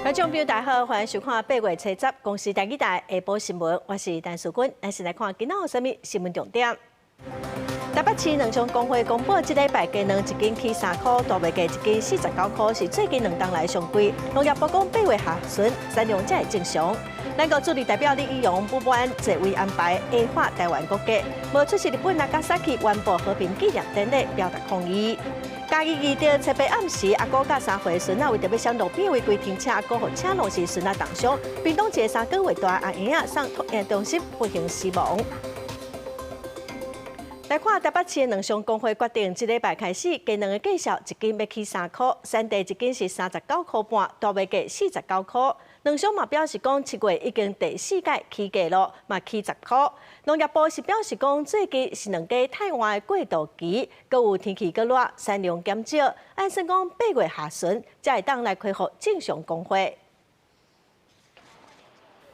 觀眾朋友大家好，歡迎收看8月7日公視台語台下晡新聞，我是陳淑君，咱先來看今仔有啥物新聞重點。台北市農商公會公布，這禮拜雞卵1斤起3塊，大尾雞1斤49塊，是最近2冬來上貴。農業部講8月下旬產量才會正常。咱個助理代表李義勇不滿座位安排矮化台灣國家，無出席日本長崎灣寶和平紀念典禮表達抗議。嘉義遇到七八暗時，阿哥甲3歲孫仔為着要上路邊違規停車，阿哥互車龍時孫仔重傷。屏東一個3個月大阿嬰仔送托嬰中心不幸死亡。來看台北市的農商公會決定，這禮拜開始，雞卵的價數1斤要起3塊，產地1斤是39塊半，大尾雞49塊。農商嘛表示講，7月已經第4屆起價咯，嘛起10塊。農業部是表示講，最近是兩個太晚的過渡期，閣有天氣閣熱，產量減少，按算講8月下旬才會當來恢復正常供貨。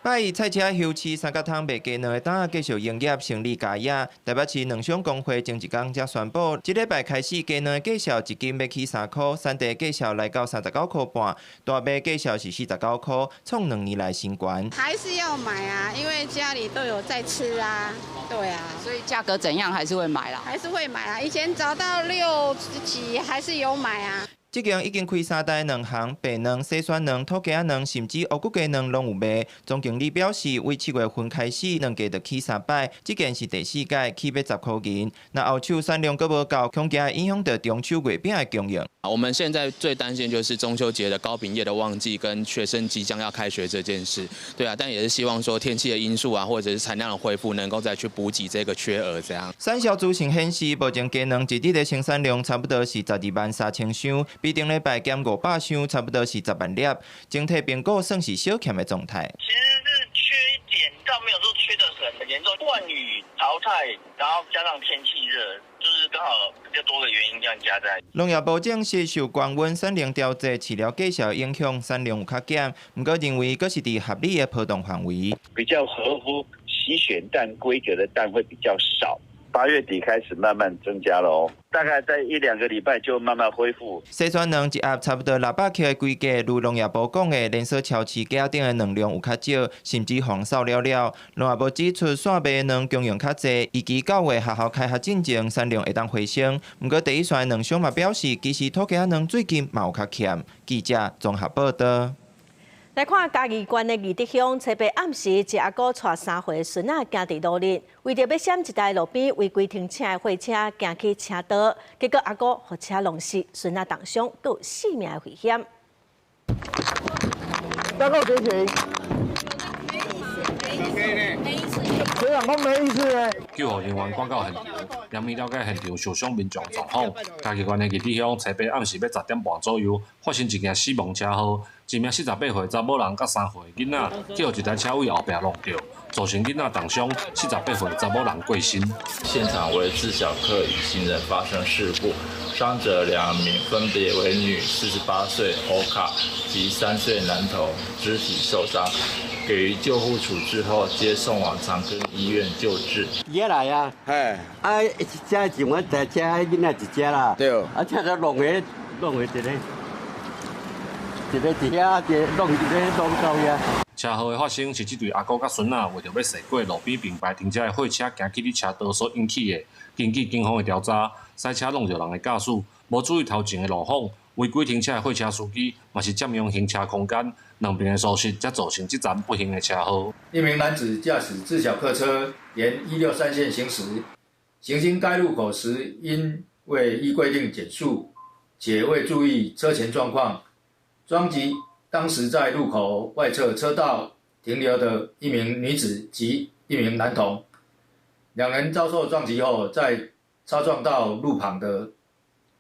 拜一菜車休市3角湯賣雞卵的檔繼續營業，生意佳雅。台北市農商公會前一天才宣布，這禮拜開始雞卵的價數1斤要起3塊，產地價數來到39塊半，大尾價數是49塊，創2年來新高。還是要買啊，因為家裡都有在吃啊，對啊。所以價格怎樣還是會買啦？還是會買啊，以前找到60幾還是有買啊。這間已經開3代卵行，白卵、細選卵、土雞仔卵，甚至烏骨雞卵攏有賣。總經理表示，為7月份開始，卵價就起3擺，這間是第4屆，起要10塊銀。那後手產量閣無夠，恐驚會影響到中秋月餅的供應。我們現在最擔心就是中秋節的糕餅業的旺季，跟學生即將要開學這件事。對啊，但也是希望說天氣的因素啊，或者是產量的恢復，能夠再去補給這個缺額。這樣。產銷資訊顯示，目前雞卵一日的生產量差不多是123000箱。比頂禮拜減500箱，差不多是10萬粒，整體評估算是小欠的狀態。其實是缺一點，倒沒有說缺得很嚴重。灌雨淘汰，然後加上天氣熱，就是剛好比較多的原因這樣加在。農業部證實受高溫、產量調節、飼料價數影響，產量有較減，不過認為閣是佇合理的波動範圍。比較合乎洗選蛋規格的蛋會比較少。8月底開始慢慢增加了哦，大概在1-2個禮拜就慢慢恢復。細選卵一盒差不多600克的規格，如農業部講的，連鎖超市價頂的卵量有較少，甚至減少了了。農業部指出，線賣卵供應較濟，預期9月學校開學進前，產量會當回升。不過第一線的農商嘛表示，其實土雞仔卵最近嘛有較欠。記者綜合報道。來看嘉義縣的義德鄉，七八暗時，一阿哥帶3歲孫仔行佇路邊，為着要閃一台路邊違規停車的貨車，行去車道，結果阿哥互車弄死，孫仔重傷，佫有性命的危險。大哥提醒。這樣講沒意思呢。救護人員趕到現場，嚴密了解現場受傷民眾狀況。嘉義縣的義德鄉，七八暗時要10點半左右，發生一件死亡車禍，一名48歲查某人甲3歲囡仔，去互一台車位後壁弄到，造成囡仔重傷，48歲查某人過身。現場為自小客與行人發生事故，傷者2名，分別為女48歲歐卡及3歲男童，肢體受傷。給予救護處置後，接送往長庚醫院救治。爺來啊，哎，啊，一隻前我台車，囡仔一隻啦，對，啊，車都弄回一個，一個底下，一個弄到呀。車禍的發生是這對阿公甲孫仔為着要駛過路邊並排停車的貨車行去哩車道所引起的。根據警方的調查，賽車弄着人的駕駛無注意頭前的路況，違規停車的貨車司機嘛是佔用行車空間，兩邊的疏失才造成這站不幸的車禍。一名男子駕駛自小客車沿163線行駛，行經該路口時，因未依規定減速，且未注意車前狀況，撞擊當時在路口外側車道停留的一名女子及一名男童，兩人遭受撞擊後，再擦撞到路旁的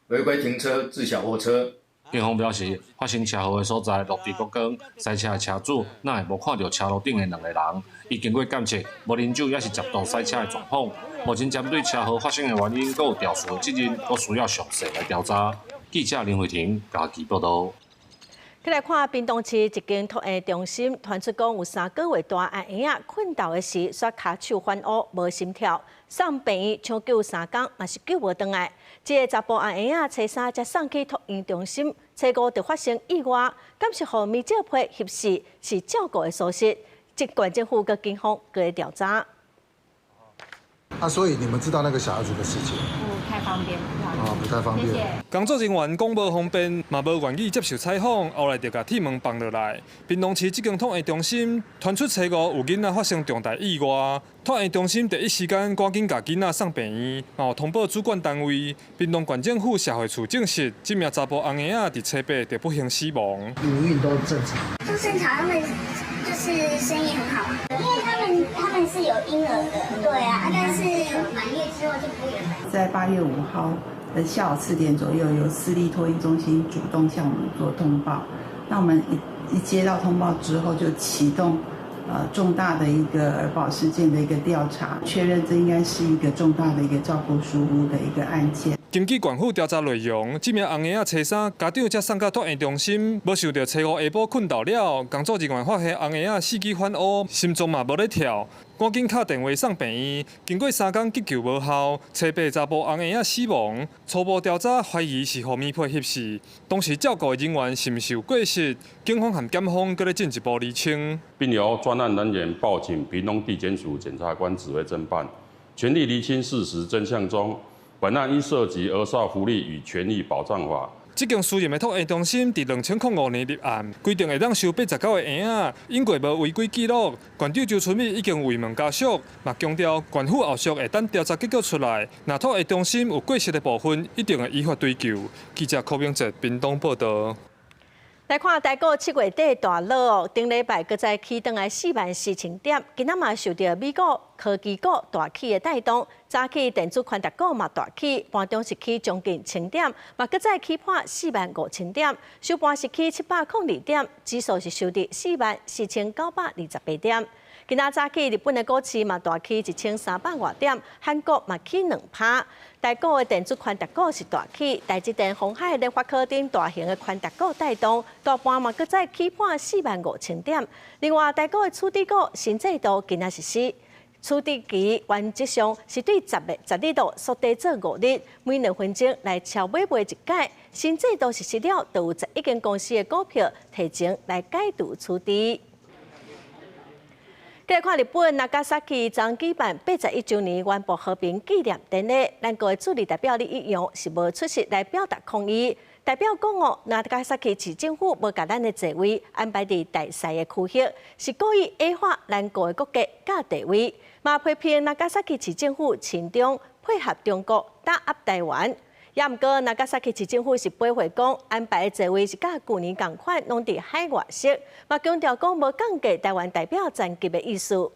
違規停車自小貨車。警方表示，發生車禍的所在陸地國光，賽車的車主哪會無看到車路頂的2個人？伊經過檢測，無飲酒也是極度賽車的狀況。目前針對車禍發生的原因，還有肇事的責任，都需要詳細來調查。記者林慧婷嘉義報道。再來看屏東市一間托嬰中心傳出講有3個月大阿嬰仔困倒的時，煞骹手反烏，無心跳，送病院搶救3天，嘛是救無回來。這個查甫阿嬰仔初3才送去托嬰中心，初五就發生意外，感謝和咪照配合適是照顧的疏失，即縣政府跟警方各會調查。所以你們知道那個小孩子的事情？不太方便，不太方便。謝謝。工作人員講無方便，嘛無願意接受採訪，後來就甲鐵門放落來。屏東市疾病統計中心傳出初五有囡仔發生重大意外，統計中心第一時間趕緊甲囡仔送病院，然通報主管單位。屏東縣政府社會處證實，這名查甫翁仔佇初八就不幸死亡。營運都正常。都正常，他們就是生意很好，因為他們是有嬰兒的，對啊，但是滿月之後就不會了。在8月5號的下午4點左右，由私立托嬰中心主動向我們做通報。那我們一接到通報之後，就啟動重大的一個兒保事件的一個調查，確認這應該是一個重大的一個照顧疏忽的一個案件。根據縣府調查內容，這名翁仔初三家長才送到托嬰中心，無想到初五下晡困到了，工作人員發現翁仔四肢反烏，心臟嘛無咧跳，趕緊敲電話送病院。經過3天急救無效，初八查甫翁仔死亡。初步調查懷疑是和咪配合適，當時照顧人員是毋是有過失？警方和檢方閣咧進一步釐清，並由專案人員報請屏東地檢署檢察官指揮偵辦，全力釐清事實真相中。本案依涉及兒少福利與權益保障法。這間私營的托嬰中心在2005年立案，規定會當收89個嬰仔，因過無違規記錄。縣長周春米已經慰問家屬，嘛強調縣府後續會等調查結果出來，若托嬰中心有過失的部分，一定會依法追究。記者柯明哲，屏東報道。來看台股7月底大落哦，頂禮拜閣再起登來44000點，今仔嘛受到美國科技股大起的帶動，早起電子寬達股嘛大起，盤中是起將近1000點，嘛閣再起破45000點，收盤是起702點，指數是收跌44928點。今仔早起日本的股市嘛大起1300多點，韓國嘛起2%。台股的電子寬達股是大起，台積電、鴻海、聯發科等大型的寬達股帶動，大盤嘛閣再起破45000點。另外，台股的處置股新制度今仔實施，處置期原則上是對10日度縮短做5日，每2分鐘來敲尾賣一解。新制度實施了，就有11間公司的股票提前來解除處置。再來看日本長崎將舉辦81周年原爆和平紀念典禮，咱國的駐日代表李義勇是無出席來表達抗議。代表講哦，長崎市政府無甲咱的座位安排佇大賽的區域，是故意矮化咱國的國家甲地位，嘛批評長崎市政府親中配合中國打壓台灣。也毋過，長崎市政府是駁回講安排的座位是甲舊年同款，攏佇海外式，嘛強調講無降低台灣代表層級的意思。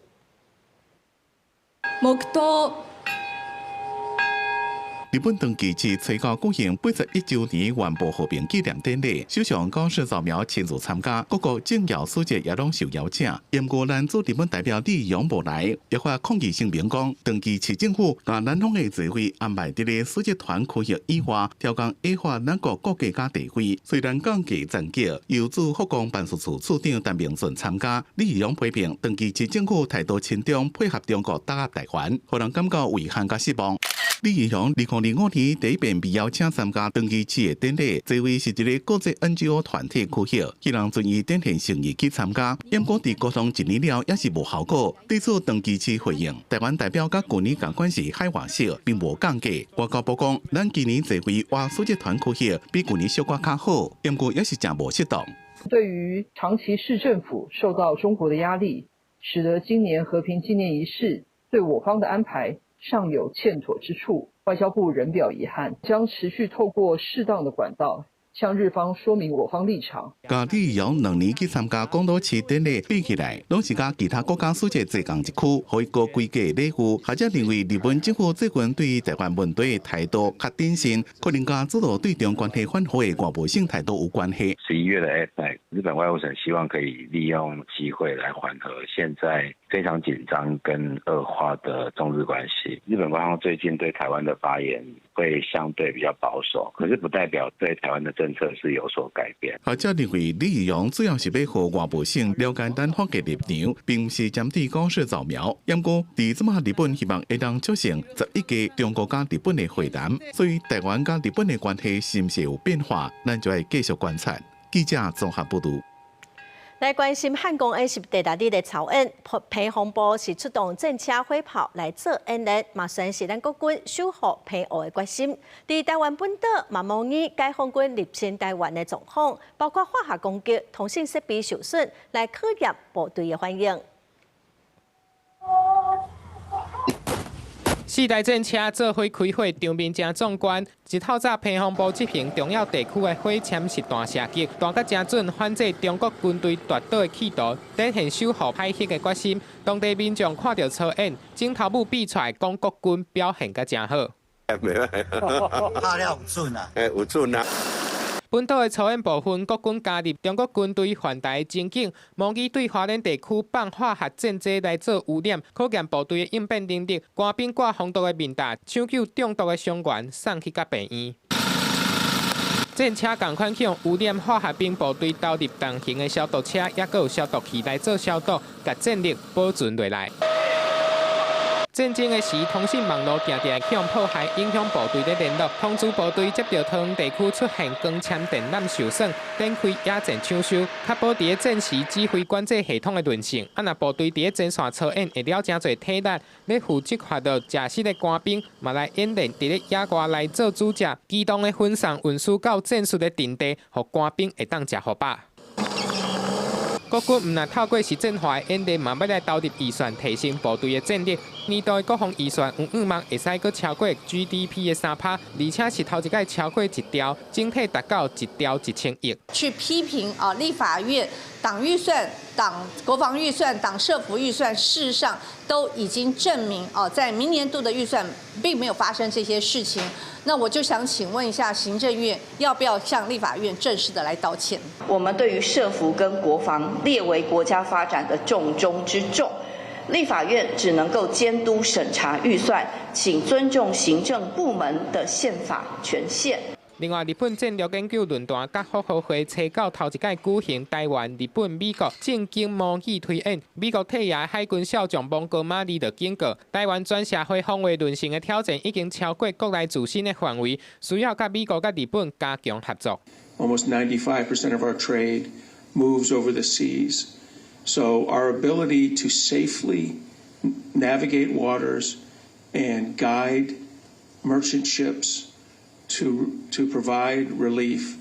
日本長崎市初五舉行81周年原爆和平紀念典禮，首相高市早苗親自參加，各國政要書記也攏受邀請。嚴過咱駐日本代表李勇無來，也發抗議聲明講，長崎市政府把咱方的座位安排佇咧書記團區域以外，挑工矮化咱國國家甲地位。雖然降低層級，由駐福岡辦事處處長陳明順參加，李勇批評長崎市政府態度親中，配合中國打壓台灣，讓人感覺遺憾甲失望。李義雄2005年第一遍被邀請參加長崎市的典禮，這位是一個國際 NGO 團體區域，希望遵依展現誠意去參加。不過在溝通1年了，也是無效果。對此長崎市回應，台灣代表甲舊年同款是海外式，並無降價。外交部講，咱今年座位換書記團區域比舊年小可較好，不過也是真無適當。對於長崎市政府受到中國的壓力，使得今年和平紀念儀式對我方的安排尚有欠妥之處，外交部仍表遺憾，將持續透過適當的管道向日方說明我方立場。甲李義勇2年去參加廣島市典禮比起來，攏是甲其他國家書記坐同一區，可以過規格禮遇。學者認為，日本政府最近對於台灣問題的態度較謹慎，可能甲主導對中關係緩和的外部性態度有關係。11月的 APEC， 日本外務省希望可以利用機會來緩和現在非常緊張跟惡化的中日關係。日本官方最近對台灣的發言會相對比較保守，可是不代表對台灣的政政策是有所改變。學者認為，李義陽主要是要讓外部省了解咱法嘅立場，並唔是針對公司造謠。不過，在這麼日本希望會當促成11屆中國加日本嘅會談，所以台灣加日本嘅關係是唔是有變化，咱就要繼續觀察。記者綜合報道。來關心漢光演習第6日的操演，澎防部是出動戰車火炮來做演練，嘛宣示咱國軍守護澎湖的決心。在台灣本島，嘛模擬解放軍入侵台灣的狀況，包括化學攻擊、通信設備受損，來考驗部隊的反應。4台戰車做伙開火，場面真壯觀。一透早，澎防部執行重要地區的火殲實彈射擊，彈甲真準，反制中國軍隊奪島的企圖，展現守護海峽的決心。當地民眾看到操演，鏡頭母比出來，講國軍表現甲真好。拍了有準啊！有準啊！本島的操演部分，國軍加入中國軍隊反台情景，模擬對花蓮地區放化學戰劑來做污染，可見部隊的應變能力。官兵掛防毒的面罩，搶救中毒的傷員，送去甲病院。戰車同款向污染化學兵部隊投入重型的消毒車，也閣有消毒器來做消毒，甲戰力保存落來。戰爭的時，通訊網絡常常向破壞，影響部隊的聯絡。通知部隊接到桃園地區出現光纖電纜受損，展開野戰搶修，確保在戰時指揮管制系統的韌性。若部隊在前線操演，會了真儕體力，咧負責發到駕駛的官兵，嘛來演練在咧野外來做主將，機動的分送運輸到戰術的陣地，讓官兵會當吃好飽。國軍唔但透過實戰化的演練，嘛要來投入預算提升部隊的戰力。年度的國防預算有5萬，會使閣超過 GDP 的3%，而且是頭一屆超過1兆，整體達到1兆1000億。去批評立法院黨預算、黨國防預算、黨社福預算，事實上都已經證明在明年度的預算並沒有發生這些事情。那我就想請問一下行政院，要不要向立法院正式的來道歉？我們對於社福跟國防列為國家發展的重中之重，立法院只能夠監督審查預算，請尊重行政部門的憲法權限。另外，日本戰略研究論壇甲復合會初九頭一屆舉行台灣、日本、美國政經模擬推演。美國退役海軍少將蒙哥馬利就警告，台灣全社會防衛淪陷的挑戰已經超過國內自身的範圍，需要甲美國、甲日本加強合作。Almost 95% of our trade moves over the seas, so our ability to safely navigate waters and guide merchant ships to provide relief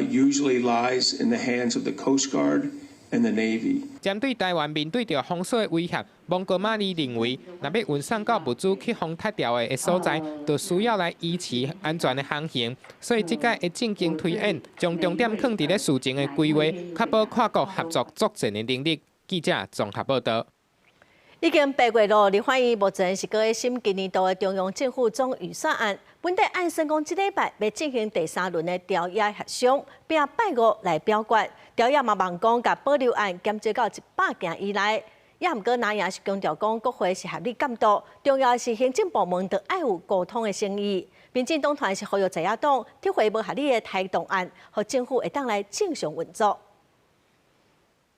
usually lies in the hands of the Coast Guard and the Navy. 針對台灣面對着封鎖的威脅，蒙哥馬利認為，若要運送到物資去封撻掉的所在，就需要來維持安全的航行。所以，這屆的政經推演將重點放在咧事前的規劃，確保跨國合作作戰的能力。記者綜合報道。已經8月了，立法院目前是閣在審今年度的中央政府總預算案。本地按算講，這禮拜要進行第3輪的調研協商，並8月來表決。調研嘛望講，甲保留案減少到100件以內。也毋過，那也是強調講，國會是合理監督，重要是行政部門得愛有溝通的誠意。民進黨團是呼籲在野黨撤回無合理的台獨案，讓政府會當來正常運作。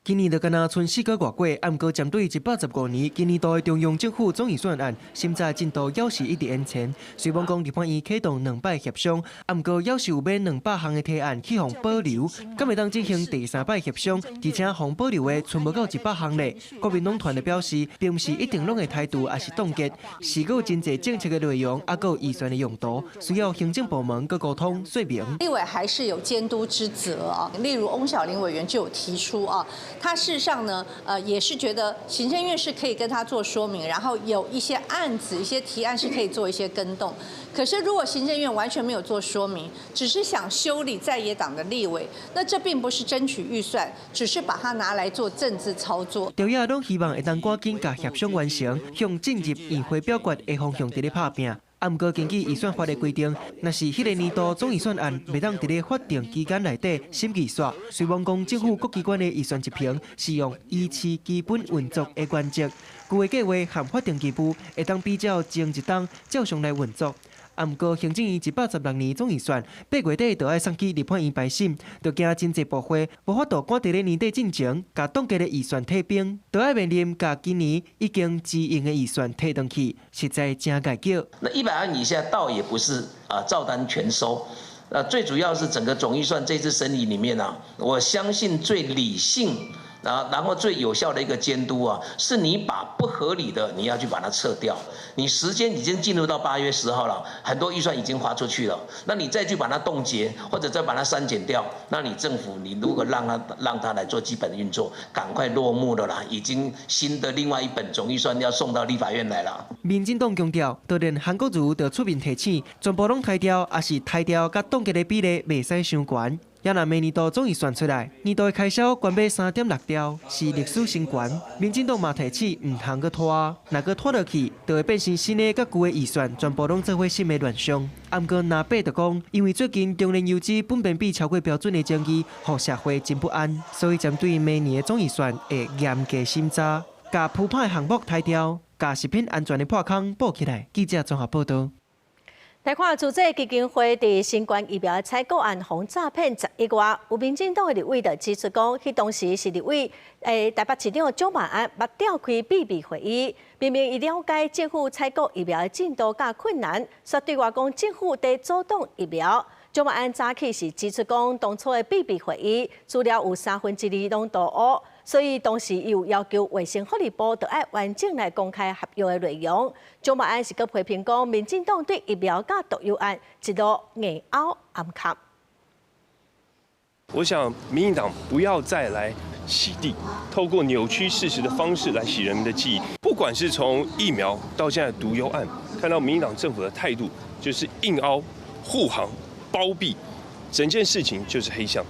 今年就敢若剩4個月過，啊毋過針對115年今年度的中央政府總預算案，審查進度猶是一直延前。雖然講立法院啟動2擺協商，啊毋過猶是有免200項的提案去互保留，敢會當進行第3擺協商，而且互保留的剩無到100項咧。國民黨團的表示，並毋是一定攏會態度，還是凍結，是閣有真濟政策的內容，啊閣有預算的用途，需要行政部門閣溝通說明。立委還是有監督之責啊，例如翁小玲委員就有提出啊。他事實上呢，也是覺得行政院是可以跟他做說明，然後有一些案子、一些提案是可以做一些更動。可是如果行政院完全沒有做說明，只是想修理在野黨的立委，那這並不是爭取預算，只是把它拿來做政治操作。調野黨希望會當趕緊甲協商完成，向進入議會表決的方向佇咧拍拼。啊，毋過根據預算法的規定，若是迄個年度總預算案袂當佇咧法定期間內底審議煞。雖然講政府各機關的預算執行是用維持基本運作的原則，舊的計劃和法定機步會當比較前一檔照常來運作。不過行政院116年總預算8月底就要送去立法院排審，就驚真濟部會無法度趕在咧年底進前，甲凍結的預算退兵，就要面臨甲今年已經支應的預算退回去，實在真解叫。那100萬以下倒也不是照單全收。最主要是整個總預算這次審理裡面我相信最理性然後最有效的一個監督是你把不合理的你要去把它撤掉。你時間已經進入到8月10號了，很多預算已經花出去了，那你再去把它凍結或者再把它刪減掉，那你政府你如果讓它來做基本運作，趕快落幕了啦，已經新的另外一本總預算要送到立法院來了。民進黨強調，就連韓國瑜就出面提醒，全部攏抬掉，也是抬掉甲凍結的比例袂使傷懸。也若明年度總預算出來，年度的開銷關閉3.6兆，是歷史新高。民進黨嘛提醒，唔通擱拖，若擱拖落去，就會變成新的甲舊的預算全部攏做伙新的亂象。不過納伯就講，因為最近中煉油脂本變比超過標準的爭議，讓社會真不安，所以針對明年的總預算會嚴格審查，甲鋪排項目抬掉，甲食品安全的破空補起來。記者綜合報道。來看主計基金會佇新冠疫苗採購案防詐騙11月，有民進黨的立委就指出講，迄當時是立委台北市長蔣萬安捌召開秘密會議，明明伊了解政府採購疫苗的進度較困難，卻對外講政府在阻擋疫苗。蔣萬安早起是指出講，當初的秘密會議資料有2/3攏盜污，所以當時又要求衛生福利部就要完整來公開合約的內容。蔣萬安是閣批評講，民進黨對疫苗甲毒藥案一路硬拗暗卡。我想民進黨不要再來洗地，透過扭曲事實的方式來洗人們的記憶。不管是從疫苗到現在毒藥案，看到民進黨政府的態度就是硬凹、護航、包庇，整件事情就是黑箱，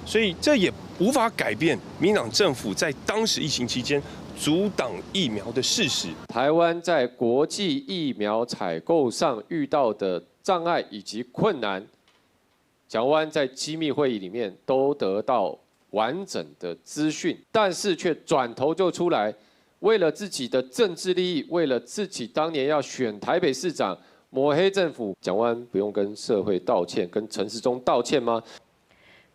所以這也無法改變民進黨政府在當時疫情期間阻擋疫苗的事實。台灣在國際疫苗採購上遇到的障礙以及困難，蔣萬安在機密會議裡面都得到完整的資訊，但是卻轉頭就出來，為了自己的政治利益，為了自己當年要選台北市長，抹黑政府。蔣萬安不用跟社會道歉，跟陳時中道歉嗎？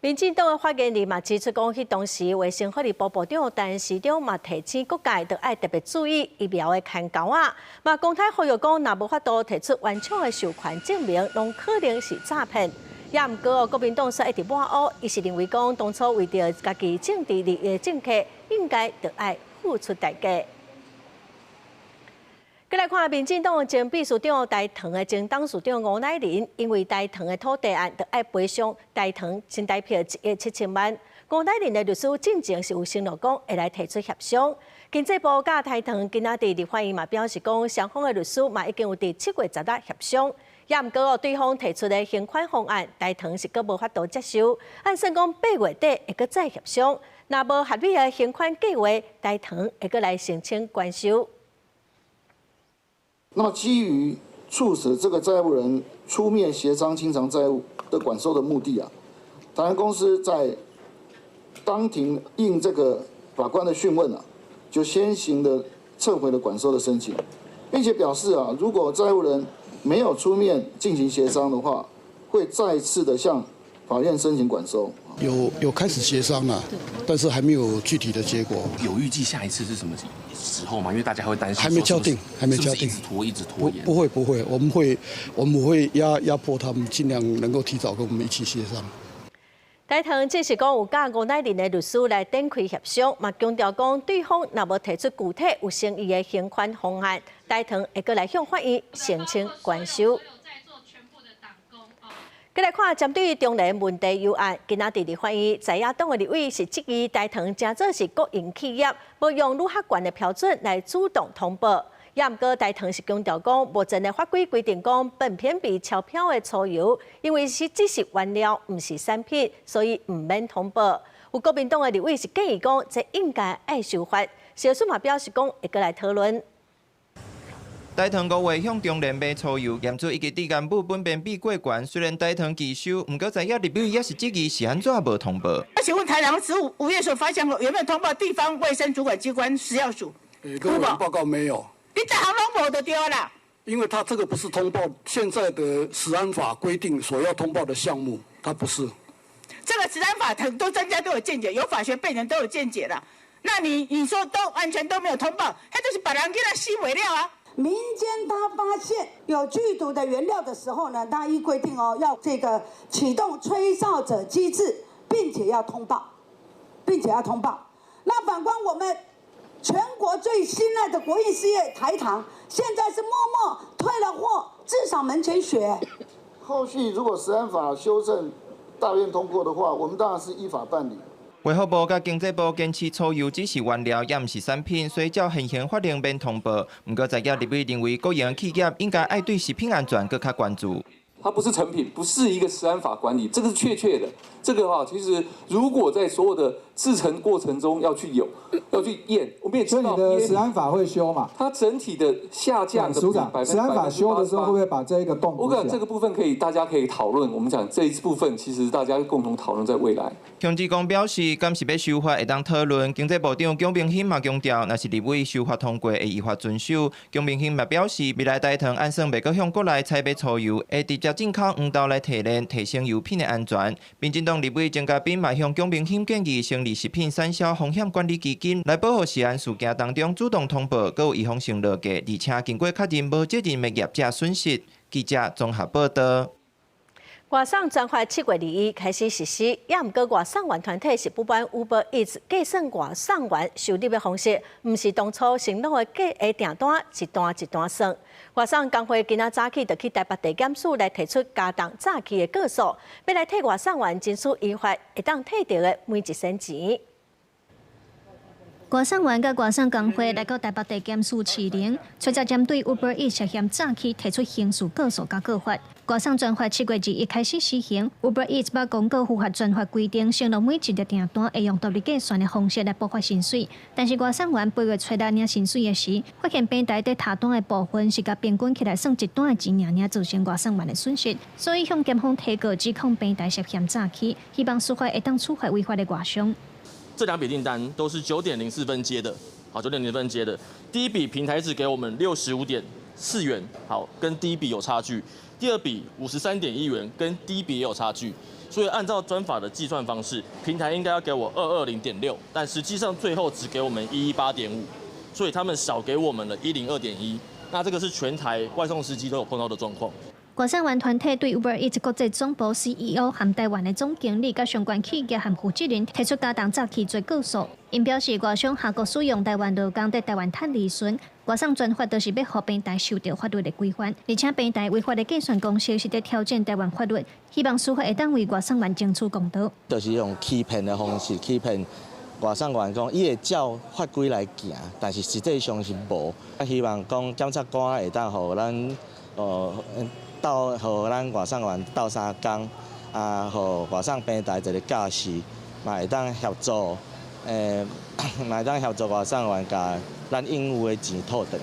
民進黨的發言人嘛指出講，迄當時衛生福利部部長陳時中嘛提醒各界，就愛特別注意疫苗的看鈎啊。嘛公開呼籲講，若無法度提出完整的授權證明，攏可能是詐騙。也毋過，國民黨說一直抹黑，伊是認為講，當初為着家己政治利益的政客，應該就愛付出代價。再來看民進黨前秘書長台糖的前董事長吳乃麟，因為台糖的土地案，就愛賠償台糖新台幣1億7千萬。吳乃麟的律師進前是有承諾講會來提出協商。經濟部甲台糖今仔日立法院嘛表示講，雙方的律師嘛已經有佇7月10日協商。也毋過，對方提出的還款方案，台糖是閣無法度接受。按算講8月底會閣再協商，若無合理的還款計劃，台糖會閣來申請關收。那麼，基於促使這個債務人出面協商清償債務的管收的目的台糖公司在當庭應這個法官的訊問就先行的撤回了管收的申請，並且表示如果債務人沒有出面進行協商的話，會再次的向法院申請管收。有開始協商了，但是還沒有具體的結果。有預計下一次是什麼時候嗎？因為大家會擔心。還沒敲定，還沒敲定。是不是一直拖延？不會，我們會壓迫他們，盡量能夠提早跟我們一起協商。台糖只是講有甲吳乃麟的律師來展開協商，嘛強調講對方若無提出具體有誠意的還款方案，台糖會閣來向法院申請關收。再來看針對中聯問題預案，今仔日立法院在野黨的立委是質疑台糖誠做是國營企業，無用駱客觀的標準來主動通報。也毋過台糖是強調講，目前的法規規定講，本片比鈔票的粗油，因為是只是原料，毋是產品，所以毋免通報。有國民黨的立委是建議講，這應該愛修法。小蘇嘛表示講，會閣來討論。台糖5月向中聯買粗油，驗出伊個低干部苯邊比過懸。雖然台糖拒收，毋過在野立委也是質疑是安怎無通報。請問台糖5月所發現有沒有通報地方衛生主管機關食藥署？跟我們報告沒有。你這行攏無就對啦。因為它這個不是通報現在的食安法規定所要通報的項目，它不是。這個食安法很多專家都有見解，有法學背景都有見解了。那你說都完全都沒有通報，它就是把人給它吸尾料啊。民間他發現有劇毒的原料的時候呢，他依規定要這個啟動吹哨者機制，並且要通報。那反觀我們全國最心愛的國營事業台糖，現在是默默退了貨，至少門前雪。後續如果食安法修正大院通過的話，我們當然是依法辦理。衛福部甲經濟部堅持粗油只是原料，也毋是產品，所以照現行法令免通報。不過在業立委認為，國營企業應該愛對食品安全更較關注。它不是成品，不是一個食安法管理，這個是確切的。這個哈，其實如果在所有的製程過程中要去驗，我們也知道。所以你的食安法會修嘛？它整體的下降的%，食安法修的時候會不會把這一個洞補起來？我講這個部分大家可以討論。我們講這一部分，其實大家共同討論在未來。鄉志公表示，敢是要修法會當討論。經濟部長龔明鑫嘛強調，若是立委修法通過，會依法遵守。龔明鑫嘛表示，未來台糖按算袂閣向國內採買粗油，會直接進口黃豆來提煉，提升油品的安全。民進黨立委鄭家彬嘛向龔明鑫建議成立食品產銷風險管理基金，來保護食安事件當中主動通報，閣有預防性落價，而且經過確認無責任的業者損失。記者綜合報道。外送專法7月2日開始實施，也毋過外送員團體是不滿 Uber Eats 計算外送員收入的方式，毋是當初承諾的計的訂單一單一單算。外送工會今仔早起就去台北地檢署來提出加重早起的告訴，要來替外送員爭取依法會當摕到的每一仙錢。外送員甲外送工會來到台北地檢署市庭，隨即針對 Uber Eats 涉嫌早起提出刑事告訴甲告發。外送專法7月2日開始施行 ，Uber Eats 把公告符合專法規定，承諾每一個訂單會用獨立計算的方式來補發薪水。但是外送員8月初來領薪水的時，發現平台在下單的部分是甲平均起來算一單的錢爾，造成外送員的損失，所以向檢方提告指控平台涉嫌早起，希望司法會當處罰違法的外送。這兩筆訂單都是9點04分接的，好，9點04分接的。第一筆平台只給我們65.4元，好，跟第一筆有差距。第二筆53.1元，跟第一筆也有差距。所以按照專法的計算方式，平台應該要給我220.6，但實際上最後只給我們118.5，所以他們少給我們了102.1。那這個是全台外送司機都有碰到的狀況。外送員團體對 Uber Eats 國際總部 CEO 和台灣的總經理甲相關企業和負責人提出加重早起做告訴。因表示外送下國使用台灣勞工在台灣賺利潤，外送專法都是要讓平台受到法律的規範，而且平台違法的計算公式是在挑戰台灣法律，希望司法會當為外送員爭取公道。就是用欺騙的方式欺騙外送員講，伊會照法規來行，但是實際上是無。希望講檢察官會當互咱互咱外送員鬥相共，互外送平台一個駕駛，嘛會當協助，嘛會當協助外送員甲咱應有的錢討回。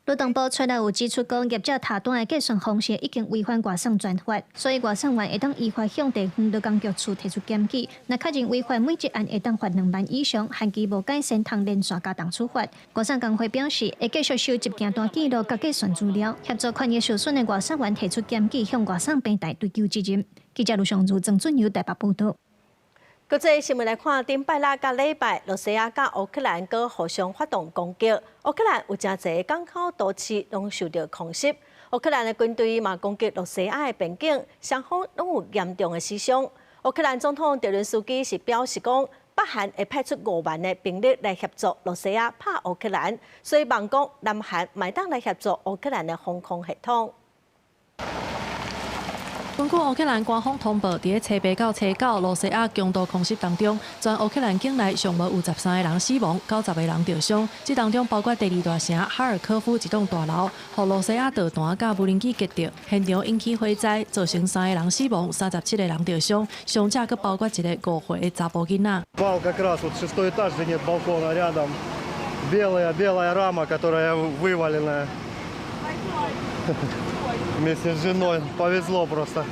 勞動部出來有指出，講業者下單的計算方式已經違反外送專法，所以外送員會當依法向地方勞工局處提出檢舉。若確認違反，每一案會當罰2萬以上，限期無改善，通連續加重處罰。外送工會表示，會繼續收集訂單記錄甲計算資料，協助權益受損的外送員提出檢舉，向外送平台追究責任。記者盧尚如、鄭俊由台北報道。國際新聞來看，頂拜六甲禮拜，羅西亞甲烏克蘭閣互相發動攻擊。烏克蘭有真儕港口都市攏受到空襲。烏克蘭的軍隊嘛攻擊羅西亞的邊境，雙方攏有嚴重的死傷。烏克蘭總統澤倫斯基是表示講，北韓會派出5萬的兵力來協助羅西亞拍烏克蘭，所以望講南韓咪當來協助烏克蘭的防空系統。根據烏克蘭官方通報，在初8到初9，羅西亞強度空襲當中，全烏克蘭境內上無有13個人死亡，90個人受傷。這當中包括第2大城哈爾科夫一棟大樓，和羅西亞導彈甲無人機擊着，現場引起火災，造成3個人死亡，37個人受傷，傷者閣包括一個5歲的查甫囡仔。как раз вот 6 этаж, где нет балкона рядом, белая рама, которая вывалена. Вместе с женой повезло просто.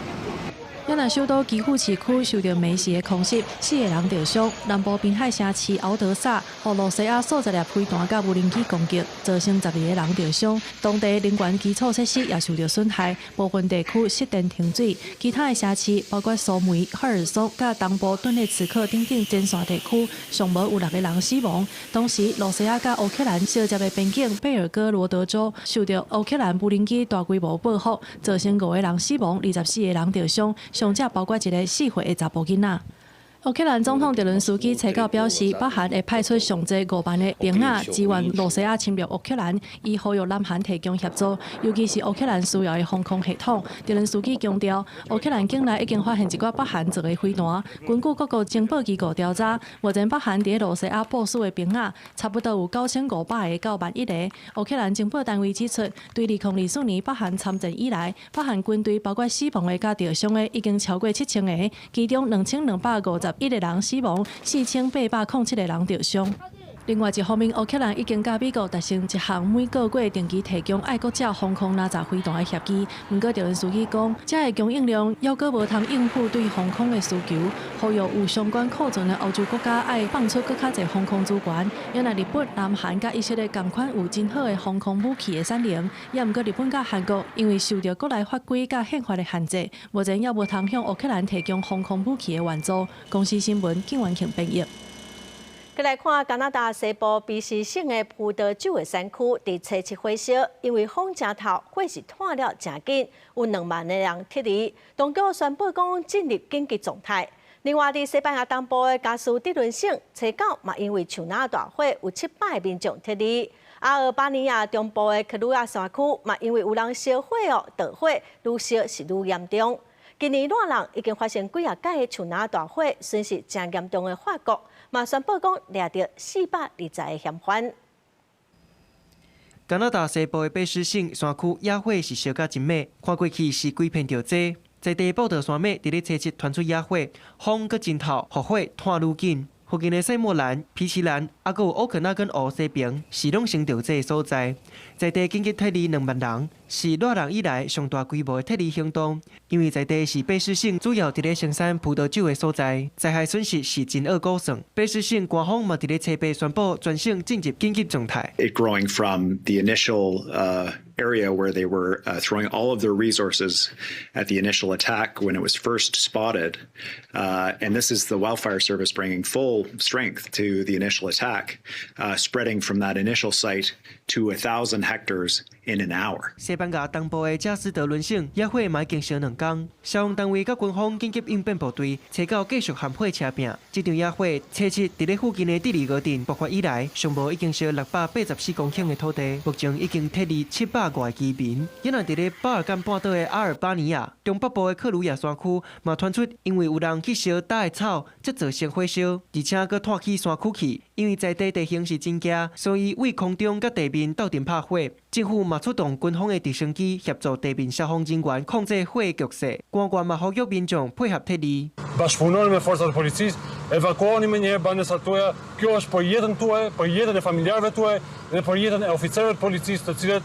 越南首都基輔市區受到美西的空襲，4個人受傷。南部濱海城市敖德薩和羅西亞數十粒飛彈甲無人機攻擊，造成12個人受傷。當地能源基礎設施也受到損害，部分地區熄電停水。其他的城市包括蘇梅、赫爾松甲東部頓涅茨克等等前線地區，上無有6個人死亡。同時，羅西亞甲烏克蘭相接的邊境貝爾哥羅德州受到烏克蘭無人機大規模報復，造成5個人死亡，24個人受傷，傷者包括一個4歲的查甫囡仔。烏克蘭總統澤倫斯基初稿表示，北韓會派出上濟5萬的兵仔支援羅西亞侵略烏克蘭，以呼籲南韓提供協助，尤其是烏克蘭需要的防空系統。澤倫斯基強調，烏克蘭境內已經發現一寡北韓做的飛彈。根據各國情報機構調查，目前北韓佇羅西亞部署的兵仔差不多有9500個到1,000個。烏克蘭情報單位指出，對2024年北韓參戰以來，北韓軍隊包括死亡的甲受傷的已經超過7000個，其中2251個人死亡，4807個人受傷。另外一方面，烏克蘭已經甲美國達成一項每個月定期提供愛國者防空垃圾飛彈的協議。不過，澤倫斯基講，這個供應量猶閣無通應付對防空的需求，呼籲有相關庫存的歐洲國家愛放出更較濟防空資源。原來日本、南韓甲以色列同款有真好的防空武器的產能，也毋過日本甲韓國因為受到國內法規甲憲法的限制，目前也無通向烏克蘭提供防空武器的援助。公司新聞景元慶編譯。再來看加拿大西部BC省的葡萄酒的山區，佇初7火燒，因為風真透，火勢炭了真緊，有2萬個人撤離。當局宣布講進入緊急狀態。另外，佇西班牙東部的加蘇迪倫省，初9嘛因為樹林大火，有700個民眾撤離。阿爾巴尼亞中部的克魯亞山區嘛因為有人燒火導火，愈燒是愈嚴重。今年熱浪已經發生幾啊屆的樹林大火，損失真嚴重的法國。嘛宣布講掠到420個嫌犯。加拿大西部的卑詩省山區野火是燒甲真猛，看過去是規片着災。在地報道山尾，佇咧初7傳出野火，風閣真透，火炭愈緊。附近的塞莫蘭、皮奇蘭，還有奧肯納跟烏西平，是攏成着災所在。在地緊急撤離2萬人，是熱浪以來上大規模的撤離行動。因為在地是卑詩省主要佇咧生產葡萄酒的所在，災害損失是真惡估算。卑詩省官方嘛佇咧初8宣布全省進入緊急狀態。It growing from the initial area where they were throwing all of their resources at the initial attack when it was first spotted, and this is the wildfire service bringing full strength to the initial attack, spreading from that initial site to 1,000 hectares in an hour. 西班牙東部的加斯德倫省野火嘛已經燒2天，消防單位甲軍方緊急應變部隊初9繼續含火車拼。這場野火初7佇咧附近的第2號鎮爆發以來，上無已經燒684公頃的土地，目前已經撤離700外居民。原來佇咧巴爾幹半島的阿爾巴尼亞中北部的克魯亞山區嘛傳出，因為有人去燒搭的草，則造成火燒，而且閣炭起山區去。因為在地地形是真驚，所以為空中甲地面鬥陣拍火。政府嘛出動軍方的直升機協助地面消防人員控制火的局勢。官員嘛呼籲民眾配合撤離。Bashkëpunojnë me forcat policisë, evakuoni me një banesat tuaja. Kjo është për jetën tuaj, për jetën e familjarëve tuaj dhe për jetën e oficerëve të policisë të cilët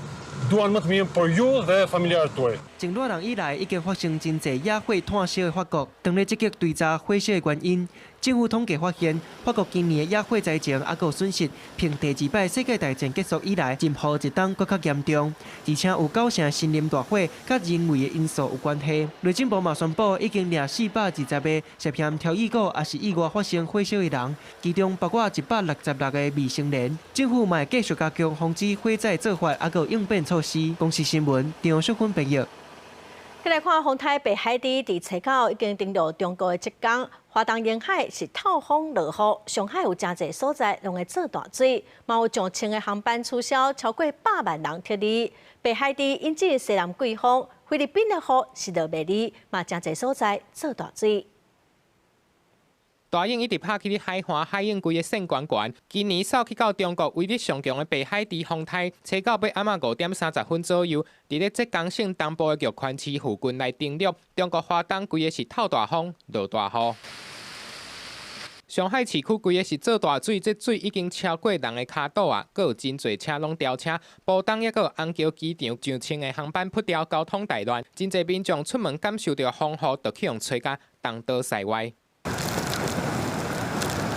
duan më të mirë për ju dhe familjarët tuaj。從熱浪以來，已經發生真濟野火炭燒的法國，當咧積極追查火燒的原因。政府統計發現，法國今年的野火災情還有損失，比第2擺世界大戰結束以來任何一檔更較嚴重，而且有9成森林大火甲人為的因素有關係。內政部嘛宣布，已經掠420個涉嫌挑異國，也是意外發生火燒的人，其中包括166個未成年。政府嘛會繼續加強防止火災做法，還有應變措施。公視新聞張淑芬編譯。再來看風台北海地佇初9已經登陸中國的浙江，華東沿海是透風落雨，上海有真濟所在攏會做大水，嘛有上千個航班取消，超過100萬人撤離。北海地因此西南季風，菲律賓的雨是落袂離，嘛真濟所在做大水。大鷹一直拍起海岸海影區的線懸懸，今年掃去到中國威力上強的北海地風台，初9要暗暝5點30分左右，佇咧浙江省東部的玉泉市附近來登陸。中國華東規個是透大風、落大雨。上海市區規個是做大水，這水已經超過人的骹肚啊，閣有真濟車攏吊車，浦東也閣有虹橋機場上清的航班撲掉，交通大亂，真濟民眾出門感受到風雨，就去用吹甲東倒西歪。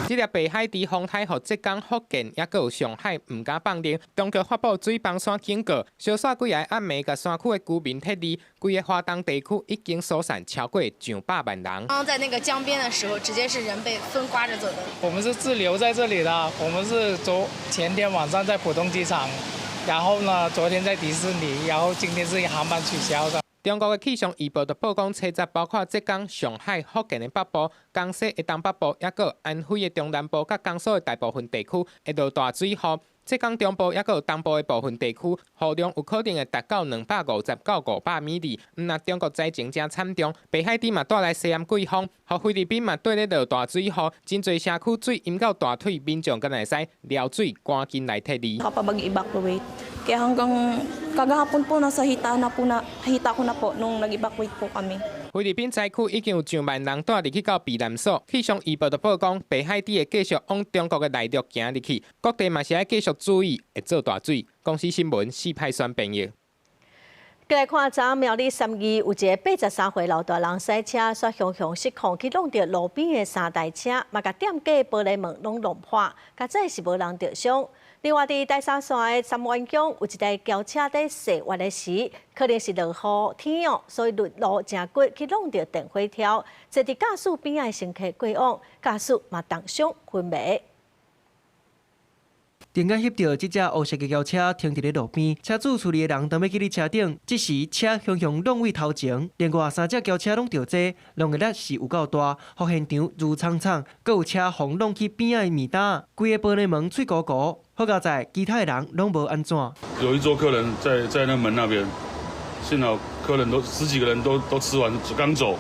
這粒北海池風台，和浙江、福建也閣有上海唔敢放電。當局發布水防山警告，小煞幾個暗暝，甲山區的居民撤離，規個華東地區已經疏散超過200萬人。剛剛在那個江邊的時候，直接是人被風刮着走的。我們是滯留在這裡的，我們是前天晚上在浦東機場，然後呢，昨天在迪士尼，然後今天是航班取消的。中國的氣象預報就報講，車閘包括浙江、上海、福建的北部、江西的東北部，也閣安徽的中南部、甲江蘇的大部分地區會落大水雨。浙江中部也閣有東部的部分地區，雨量有可能會達到250到500米里。若中國災情真慘重，北海池嘛帶來西南季風，和菲律賓嘛對咧落大水雨，真濟社區水淹到大腿，民眾敢會使撩水，趕緊來撤離。Kaya hanggang kagahapon po nasa hita ko na po nung nag-evacuate po kami。菲律賓災區已經有上萬人帶入去到避難所。氣象預報就報講，北海池會繼續往中國的內陸行入去，各地嘛是要繼續注意會做大水。公司新聞4派選朋友。再來看，昨苗栗3義有一個83歲老大人賽車，煞凶失控去弄到路邊的3台車，嘛甲店家玻璃門攏弄破，甲再是無人着傷。另外，伫大沙線的三灣鄉有一台轎車在駛彎的時，可能是落雨天哦，所以路真擠，去弄到電火條，坐佇駕駛邊的乘客過往，駕駛嘛當場昏迷。電眼翕到這隻烏色的轎車停佇咧路邊，車主處理的人當要去哩車頂，這時車向弄位頭前，另外3隻轎車攏着坐，弄個力是有夠大，互現場如蒼蒼，閣有車互弄去邊仔的面單，規個玻璃門脆糊糊。好佳在其他的人攏無安怎。有一桌客人在那門那邊，幸好客人都10幾個人都吃完剛走。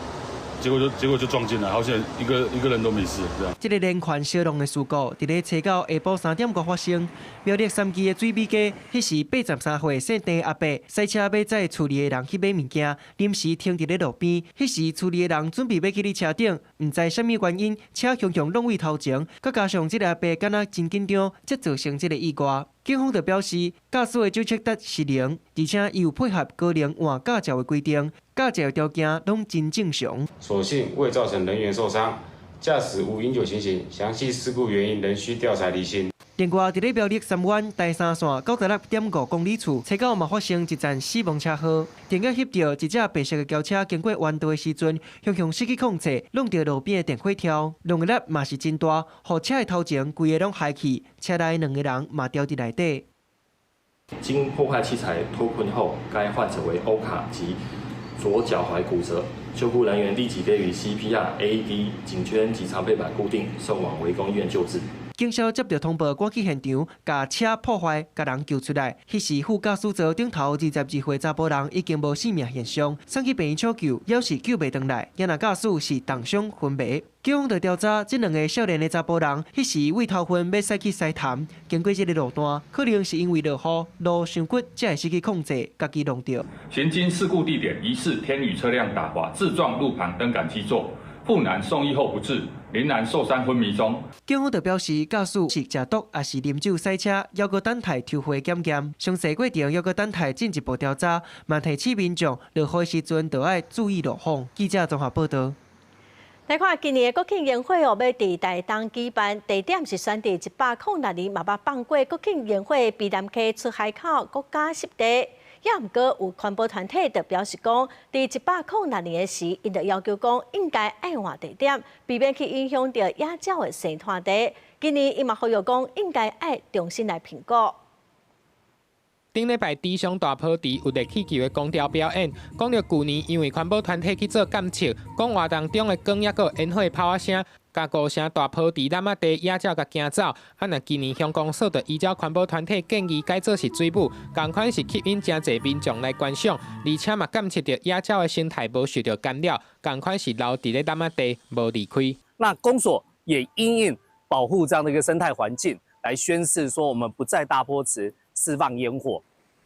結果就撞進來，好像一個人都沒事，這樣。這個連環燒弄的事故，佇咧車到下晡3點多發生。苗栗3期的水米街，迄時83歲姓鄭阿伯，賽車要載處理的人去買物件，臨時停佇咧路邊。迄時處理的人準備要去哩車頂，唔知啥物原因，車向弄位頭前，佮加上這個阿伯敢若真緊張，才造成這個意外。警方就表示，駕駛的酒測值是0，而且伊有配合高齡換駕照的規定，駕照條件攏真正常。所幸未造成人員受傷，駕駛無飲酒情形，詳細事故原因仍需調查釐清。另外，佇咧苗栗3灣大三線96.5公里處，車道嘛發生一陣死亡車禍。電眼翕到一隻白色的轎車經過彎道的時陣，向失去控制，弄到路邊的電火條，弄個力嘛是真大，互車的頭前規個攏壞去，車內2個人嘛掉佇內底。經破壞器材脫困後，該患者為歐卡及左腳踝骨折，救護人員立即給予 CPR、AED、頸圈及常備板固定，送往圍攻醫院救治。警消接到通報，趕去現場，把車破壞，把人救出來。迄時副駕駛座頂頭22歲查甫人已經無性命現象，送去病院搶救，還是救袂回來。因那駕駛是當場昏迷。警方就調查這2個少年的查甫人，迄時為頭昏要駛去西潭，經過這個路段，可能是因為落雨，路傷骨，才會失去控制，家己弄到。行經事故地點疑似天宇車輛打滑，自撞路旁燈桿基座。婦男送醫後不治，林男受傷昏迷中。警方就表示，駕駛是食毒還是啉酒賽車，要個等待抽回檢驗。詳細過程要個等待進一步調查。嘛提醒民眾落雨時陣就要注意路況。記者綜合報道。來看今年的國慶煙火哦，要佇台東舉辦，地點是選在106年嘛，放過國慶煙火避南溪出海口國家濕地。也毋過有環保團體就表示講，佇106年的時，因就要求講應該愛換地點，避免去影響到野鳥的生態地。今年伊嘛呼籲講應該愛重新來評估。頂禮拜地上大坡地有熱氣球的光雕表演，講到舊年因為環保團體去做監測，講活動中的光也個煙火炮聲。甲高聲大坡地南仔地野鳥甲驚走，若今年鄉公所就依照環保團體建議改做是水母，同款是吸引真濟民眾來觀賞，而且嘛監測到野鳥的生態無受到干擾，同款是留佇咧南仔地無離開。那公所也因應保護這樣的一個生態環境，來宣示說我們不在大坡池釋放煙火。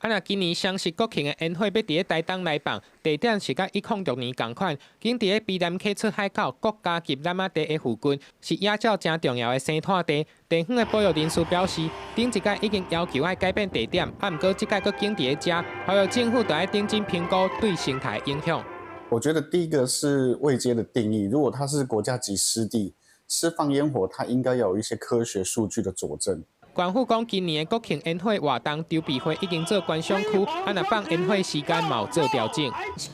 若今年雙十國慶的宴會要佇咧台東來辦，地點是甲106年同款，竟佇咧卑南溪出海口國家級染仔地的附近，是野鳥真重要的生態地。地方的保育人士表示，頂一屆已經要求要改變地點，毋過這屆佫竟佇咧遮，還有政府就要認真評估對生態影響。我覺得第一個是位階的定義，如果它是國家級濕地，釋放煙火，它應該要有一些科學數據的佐證。縣府講，今年的國慶宴會活動籌備會已經做觀賞區，若放宴會時間嘛有做調整。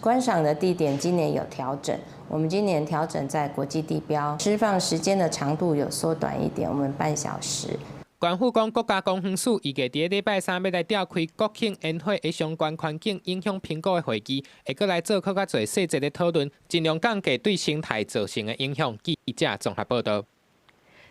觀賞的地點今年有調整，我們今年調整在國際地標，釋放時間的長度有縮短一點，我們半小時。縣府講，國家公園署預計伫禮拜3要來召開國慶宴會的相關環境影響評估的會議，會閣來做更較儕細節的討論，盡量降低對生態造成的影響。記者綜合報道。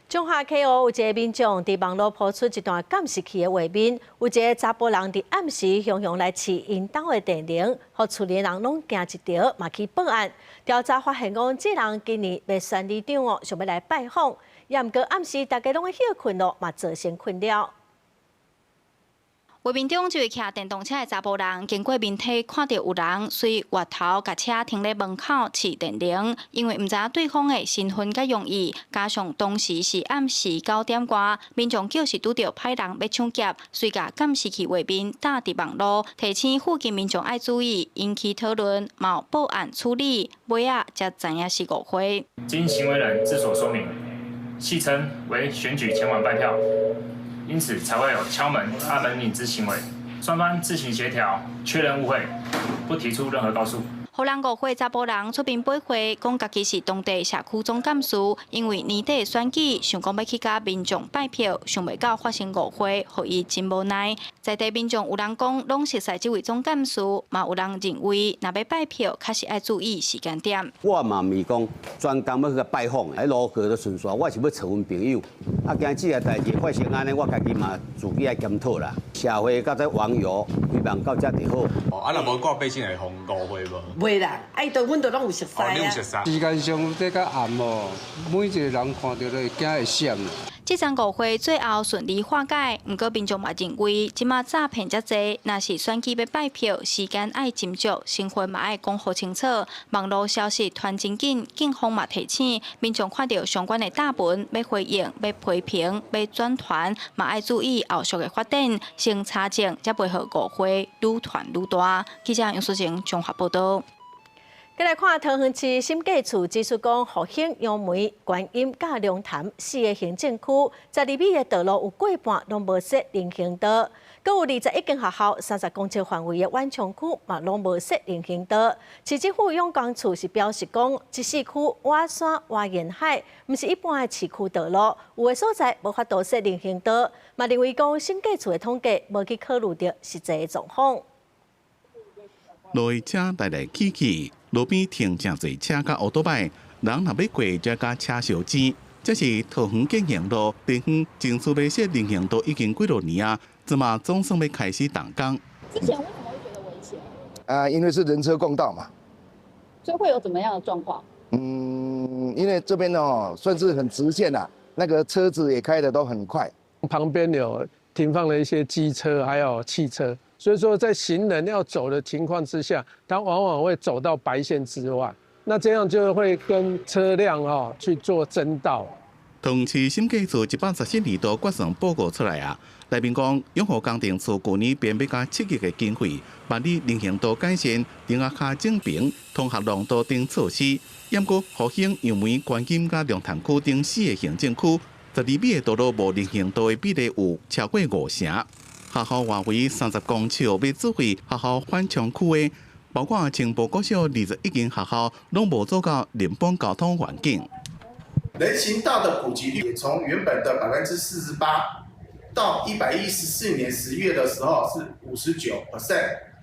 中華溪湖有一個民眾佇網絡拋出一段監視器的畫面，有一個查甫人佇暗時雄雄來試因兜的電鈴，互厝裡人攏驚一跳，嘛去報案。調查發現講，這人今年要選里長哦，想要來拜訪，也毋過暗時大家攏會休困咯，嘛造成困擾。畫面中，一位騎電動車的查甫人經過面體，看到有人隨月頭甲車停咧門口試電鈴，因為毋知影對方的身份甲用意，加上當時是暗時9點外，民眾就是拄着歹人要搶劫，隨甲監視器畫面打佇網絡，提醒附近民眾愛注意，引起討論，冇報案處理，尾仔才知影是誤會。經行為人自所說明，戲稱為選舉前往拜票。因此才會有敲門、按門鈴之行為，雙方自行協調，確認誤會，不提出任何告訴。互人誤會查甫人出面背會，講家己是當地社區總幹事，因為年底選舉，想講要去甲民眾拜票，想袂到發生誤會，互伊真無奈。在地民眾有人講攏熟悉這位總幹事，嘛有人認為若要拜票，確實愛注意時間點。我嘛毋是講專工要去拜訪，喺路過都順順，我是要找阮朋友。啊，今這個代志發生安尼，我家己嘛自己愛檢討啦。社會甲這網友希望到遮就好。哦，啊，若無掛百姓會紅誤會無？袂啦，愛到阮都攏有熟悉啊。時間上這較暗哦，每一個人看到都會驚會閃啦。這場誤會最後順利化解，不過民眾嘛認為，即馬詐騙遮濟，若是選舉要拜票，時間愛斟酌，身份嘛愛講好清楚。網絡消息傳真緊，警方嘛提醒民眾看到相關的大文，要回應、要批評、要轉傳，嘛愛注意後續的發展，先查證，才袂互誤會愈傳愈大。記者楊淑晴綜合報道。再來看桃園市審計處指出講，復興、楊梅、觀音、甲龍潭4個行政區，12米的道路有過半攏無設人行道，閣有21間學校30公尺範圍的緩衝區嘛攏無設人行道。市政府陽光處是表示講，這4區挖山挖沿海，毋是一般的市區道路，有的所在無法度設人行道，嘛認為講審計處的統計無去考慮到實際的狀況。落雨車來來去去，路邊停真儕車甲奧多擺，人若要過，才甲車燒錢。這是桃園建行路地方政府要設人行道已經幾多年啊，怎麼總算要開始動工？之前為什麼會覺得危險？因為是人車共道嘛。所以會有怎麼樣的狀況？因為這邊呢，算是很直線啦，那個車子也開得都很快。旁邊有停放了一些機車，還有汽車。所以說，在行人要走的情況之下，它往往會走到白線之外，那這樣就會跟車輛去做爭道。桃園市審計處114年度決算報告出來啊，內面講永和工程處去年便要加7億的經費，辦理人行道改善、丁仔腳整平、通學廊道等措施。不過，復興、楊梅、觀音甲龍潭區等4個行政區，12米的道路無人行道的比例有超過50成。學校外圍30公尺要自費學校緩衝區的，包括青埔國小21間學校，攏無做到人本交通環境。人行道的普及率也從原本的48%到114年10月的時候是59%，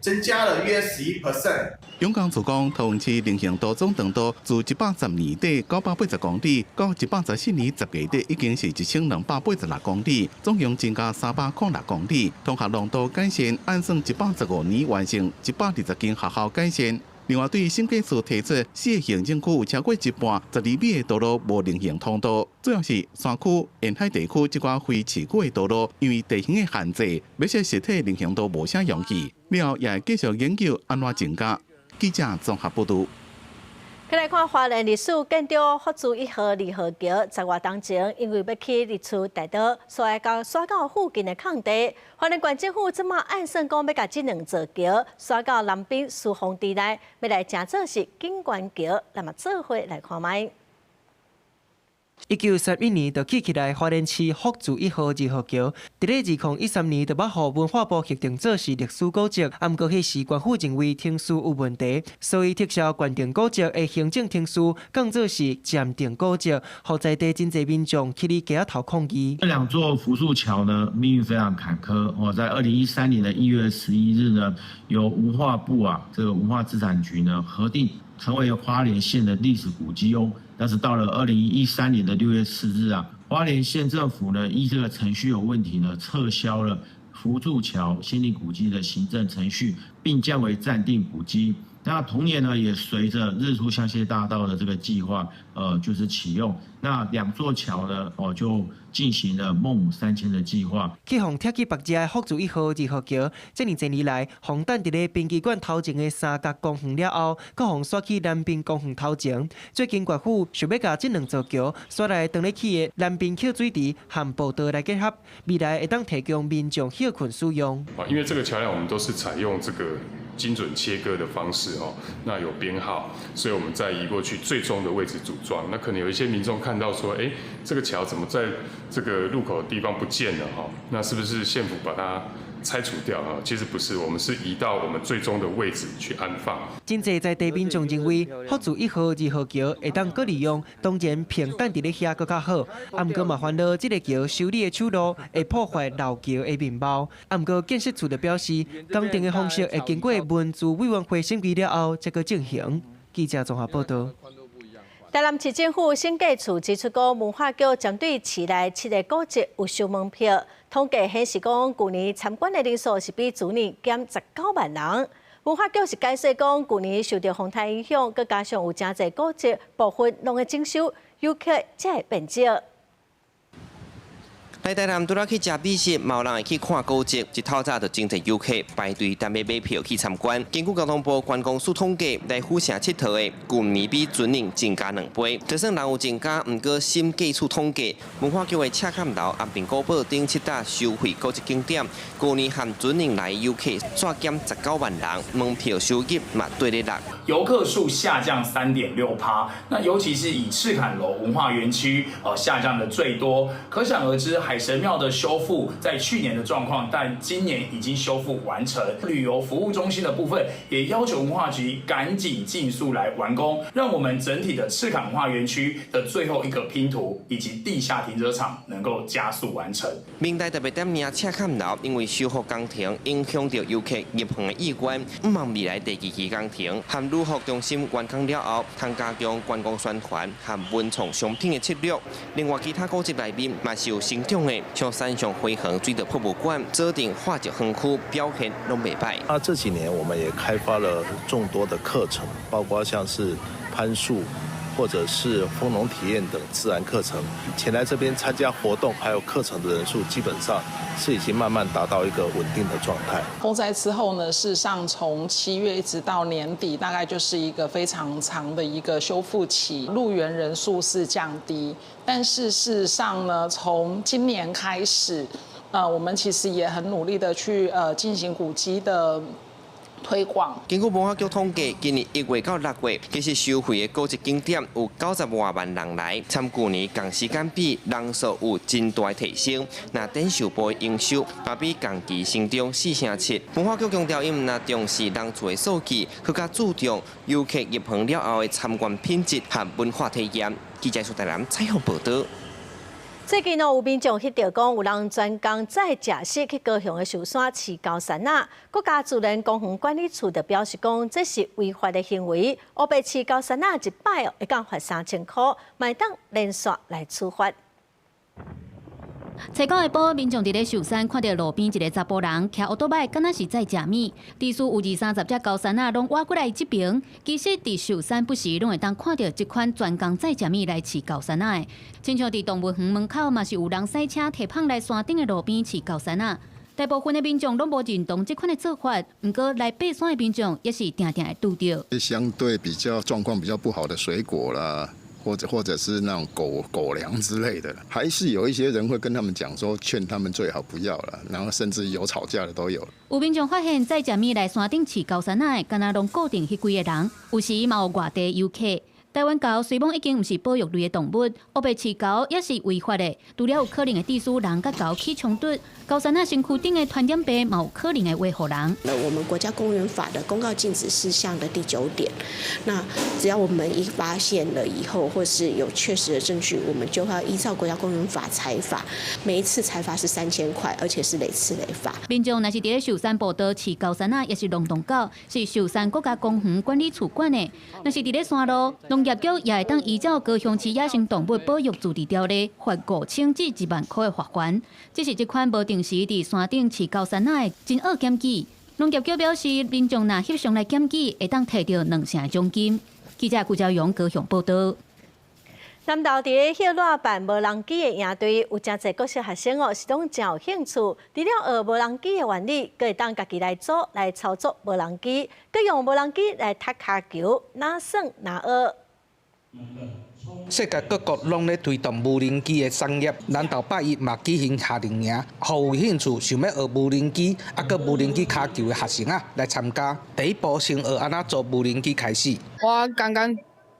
增加了約11%。陽光處講，桃園市人行道總長度自110年底980公里，到114年10月底已經是1286公里，總共增加306公里。通學廊道改善按算115年完成120間學校改善。另外，對審計署提出4個行政區有超過一半12米的道路無人行通道，主要是山區、沿海地區這寡非市區的道路，因為地形的限制，要設實體人行道無啥容易。了後也會繼續研究安怎增加。記者綜合報道。再來看花蓮歷史建築福州1號、2號橋，10月當前因為要起日出大道，所以到刷到附近的空地。花蓮縣政府即馬按算講要甲這兩座橋刷到南濱疏洪地內，要來正做是景觀橋，那麼做伙來看賣。1931年就起來花蓮市福州1號、2號橋，在2013年就要予文化部核定做是歷史古蹟，不過迄時縣府認為程序有問題，所以撤銷原定古蹟的行政程序，降做是暫定古蹟，讓在地真濟民眾去哩街頭抗議。這兩座福壽橋呢，命運非常坎坷。在2013年的1月11日呢，由文化部這個文化資產局呢核定成為花蓮縣的歷史古蹟哦。但是到了2013年的6月4日花蓮縣政府呢依這個程序有問題呢，撤銷了福壽橋縣立古蹟的行政程序，並降為暫定古蹟。那同年呢，也隨着日出香榭大道的這個計劃，就是啟用。那兩座橋呢，就進行了孟母3遷的計劃。去互拆去別家的福州1號、2號橋，這麼多年來，互等佇咧殯儀館頭前的三角公園了後，閣互刷去南濱公園頭前。最近縣府想要甲這兩座橋刷來當咧起的南濱澆水池和步道來結合，未來會當提供民眾休困使用。因為這個橋梁我們都是採用這個精準切割的方式那有編號，所以我們再移過去最終的位置組裝。那可能有一些民眾看到說，這個橋怎麼在這個入口的地方不見了那是不是縣府把它拆除掉其實不是，我們是移到我們最終的位置去安放。真濟在地民眾認為，福州1號、2號橋會當佫利用，當然平等佇咧遐佫較好。不過嘛，煩惱這個橋修理的手路會破壞老橋的面貌。不過建設處就表示，工程的方式會經過文資委員會審議了後才佫進行。記者綜合報道。台南市政府審計處指出，講文化局針對市內7個古蹟有收門票，統計顯示，講去年參觀的人數是比去年減19萬人。文化局是解釋講，去年受到風颱影響，佮加上有真濟古蹟部分攏會徵收，遊客才會變少。來台南除了去吃美食，嘛有人會去看古蹟。一透早就真濟遊客排隊等要買票去參觀。根據交通部觀光署統計，來府城佚佗的，去年比前年增加2倍。就算人有增加，不過審計處統計，文化局的赤崁樓、安平古堡等7大收費古蹟景點，去年和前年來遊客煞減19萬人，門票收入嘛對咧落。遊客數下降3.6%，那尤其是以赤崁樓文化園區下降的最多，可想而知海神廟的修復在去年的狀況，但今年已經修復完成。旅遊服務中心的部分也要求文化局趕緊盡速來完工，讓我們整體的赤崁文化園區的最後一個拼圖以及地下停車場能夠加速完成。明代特別點名赤崁樓，因為修復工程影響到遊客入園的意願，唔望未來第2期工程和旅服中心完工了後，通加強觀光宣傳和文創商品的策略。另外，其他古蹟內面嘛是有成長的。像山上輝恆水的博物館、遮頂化石園區表現攏袂歹。這幾年我們也開發了眾多的課程，包括像是攀樹，或者是蜂農體驗等自然課程。前來這邊參加活動還有課程的人數，基本上是已經慢慢達到一個穩定的狀態。風災之後呢，事實上從7月一直到年底，大概就是一個非常長的一個修復期，入園人數是降低，但是事實上呢，從今年開始，我們其實也很努力的去進行古蹟的推廣。根據文化局統計，今年1月到6月，其實收費的古蹟景點有90多萬人來，參去年同時間比人數有真大提升。那展售部的營收也比同期成長4%。文化局強調，因為重視人數的數據，更加注重遊客入園了後的參觀品質和文化體驗。記者蘇台南採訪報道。最近有民眾翕到講，有人專工載食食去高雄的壽山飼高山仔，國家自然公園管理處就表示講，這是違法的行為。烏白飼高山仔一擺會當罰3000塊，賣當連續來處罰。採購下晡，民眾佇咧壽山看到路邊一個查甫人騎奧多擺，敢若是在食米。地區有20-30隻高山仔攏挖過來這邊，其實佇壽山不時攏會當看到這款專工載食米來飼高山仔的。親像佇動物園門口，嘛是有人塞車提胖來山頂的路邊飼高山仔。大部分的民眾攏無認同這款的做法，不過來爬山的民眾也是定定會拄到。相對比較狀況比較不好的水果啦。或者是那種狗糧之類的，還是有一些人會跟他們講說，勸他們最好不要了，然後甚至有吵架的都有。有民眾發現載食米來山頂飼高山仔，敢若攏固定迄幾個人，有時嘛有外地遊客。台灣猴雖講已經唔是保育類的動物，烏白飼猴也是違法的。除了有可能會致使人甲猴起衝突，高山仔身軀頂的傳染病嘛有可能會危害人。我們國家公園法的公告禁止事項的第9點，那只要我們一發現了以後，或是有確實的證據，我們就要依照國家公園法裁罰。每一次裁罰是3000塊，而且是累次累罰。民眾若是佇咧壽山步道飼高山仔，也是龍洞狗，是壽山國家公園管理處管的。若是佇咧山路，農業局也會當依照高雄市野生動物保育自治條例，罰5000至1萬塊的罰款。這是這款無定時佇山頂飼高山仔的真惡檢舉。農業局表示，民眾若翕相來檢舉，會當摕到2成獎金。記者顧昭陽高雄報道。南投佇個葉熱辦無人機的營隊，有真濟國小學生是攏真有興趣。除了學無人機的原理，閣會當家己來做來操作無人機，閣用無人機來踢骹球，哪耍哪學。世界各國攏咧推動無人機的產業，南投8月嘛舉行夏令營，互有興趣想要學無人機，閣無人機骹球的學生來參加。第一步先學安怎做無人機開始。我剛剛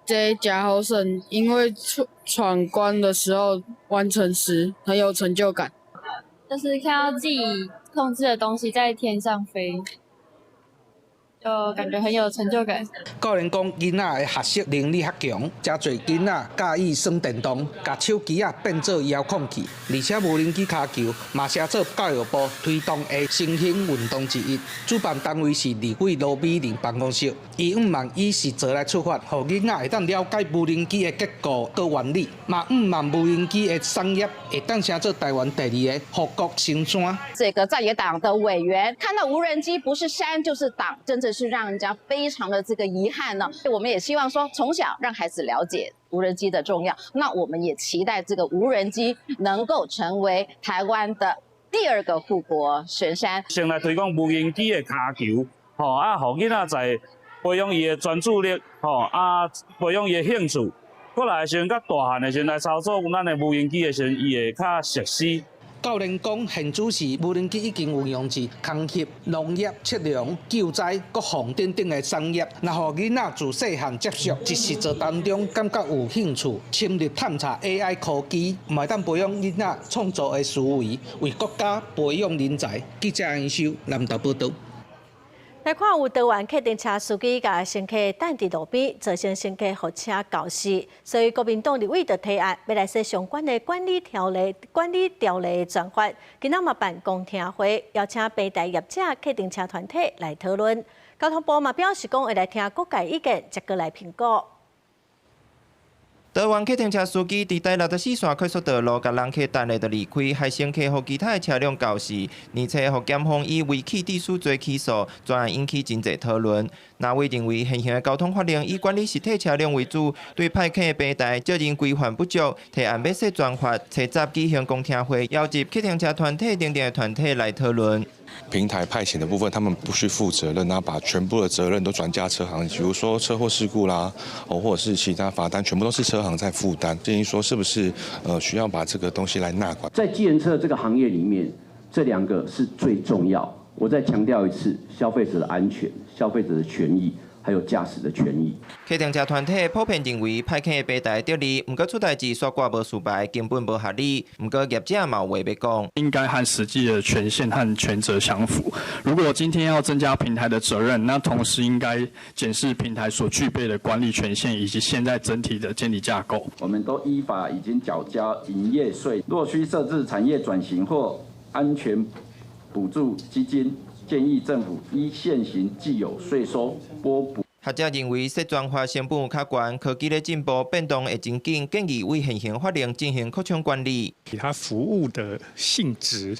這真好省，因為闖關的時候完成時很有成就感，就是看到自己控制的東西在天上飛，就感覺很有成就感。個人講，囡仔的學習能力較強，真儕囡仔介意耍電動，把手機變做遙控器，而且無人機骹球嘛是做教育部推動的新興運動之一。主辦單位是立委羅美玲辦公室，伊毋茫以實則來出發，互囡仔會當了解無人機的結構佮原理，嘛毋茫無人機的產業會當成做台灣第2個護國神山。這個在野黨的委員看到無人機不是山就是擋，真的是讓人家非常的這個遺憾呢。我們也希望說，從小讓孩子了解無人機的重要。那我們也期待這個無人機能夠成為台灣的第2個護國神山。先來推廣無人機的骹球，互囡仔在培養伊的專注力，培養伊的興趣。過來先較大漢的先來操作咱的無人機的時，伊會較熟悉。教練講，現主時無人機已經運用至空協、農業、測量、救災、國防等等的產業。若互囡仔自細漢接觸，一實作當中感覺有興趣，深入探查 AI 科技，嘛當培養囡仔創造的思維，為國家培養人才。記者楊秀南投報道。來看有台灣客運車司機甲乘客等佇路邊，造成乘客貨車肇事，所以國民黨立委就提案要來說相關的管理條例的專法。今仔嘛辦公聽會，邀請平台業者、客運車團體來討論。交通部嘛表示講會來聽各界意見，再個來評估。台灣客運車司機佇台64線快速道路，甲人客等下就離開，害乘客和其他的車輛肇事。而且和檢方以違契致死罪起訴，專案引起真濟討論。那位認為現行的交通法令以管理實體車輛為主，對派客的平台責任規範不足，提案要說專法，採集舉行公聽會，邀集客運車團體等等的團體來討論。平台派遣的部分，他們不需負責任，那把全部的責任都轉嫁車行，比如說車禍事故啦，或者是其他罰單，全部都是車行在負擔。建議說，是不是需要把這個東西來納管？在計程車這個行業裡面，這2個是最重要。我再強調一次，消費者的安全、消費者的權益，還有駕駛的權益。客運車團體普遍認為派遣的平台得利，不過出代誌刷掛無事牌，根本無合理。不過業者嘛有話要講，應該和實際的權限和權責相符。如果今天要增加平台的責任，那同時應該檢視平台所具備的管理權限以及現在整體的監理架構。我們都依法已經繳交營業稅，若需設置產業轉型或安全補助基金，建議政府依現行既有稅收撥補。學者認為，說轉化成本較懸，科技的進步變動會真緊，建議為現行法令進行擴充管理。以它服務的性質